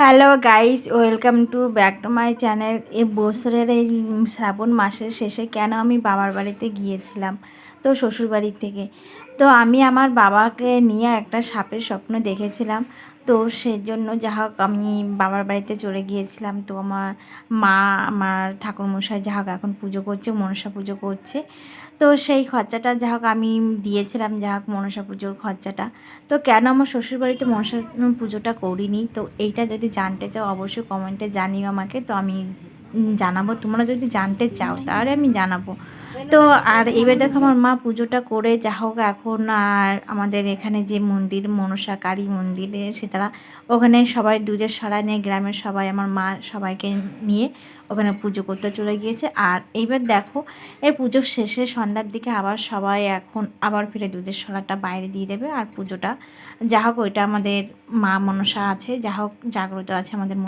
Hello guys, welcome to back to my channel. এই বছরের এই শ্রাবণ মাসের শেষে কেন আমি বাবার বাড়িতে গিয়েছিলাম, তো শ্বশুর বাড়ির থেকে। তো আমি আমার বাবাকে নিয়ে একটা সাপের স্বপ্ন দেখেছিলাম। তো সেজন্য যা হোক আমি বাবার বাড়িতে চলে গিয়েছিলাম। তো আমার মা, আমার ঠাকুরমশাই যা হোক এখন পুজো করছে, মনসা পুজো করছে। তো সেই খরচাটা যা হোক আমি দিয়েছিলাম, যা হোক মনসা পুজোর খরচাটা। তো কেন আমার শ্বশুরবাড়িতে মনসা পুজোটা করিনি, তো এইটা যদি জানতে চাও অবশ্যই কমেন্টে জানিও আমাকে। তো আমি জানাবো, তোমরা যদি জানতে চাও তাহলে আমি জানাবো। তো আর এবার দেখো আমার মা পুজোটা করে যা হোক এখন আর আমাদের এখানে যে মন্দির মনসা কালী মন্দিরে সেটা ওখানে সবাই দুধের সরাই নিয়ে গ্রামের সবাই আমার মা সবাইকে নিয়ে ওখানে পুজো করতে চলে গিয়েছে। আর এইবার দেখো এই পুজোর শেষে সন্ধ্যার দিকে আবার সবাই এখন আবার ফিরে দুধের সলাটা বাইরে দিয়ে দেবে। আর পুজোটা যা হোক ওইটা আমাদের মা মনসা আছে, যা হোক জাগ্রত আছে আমাদের।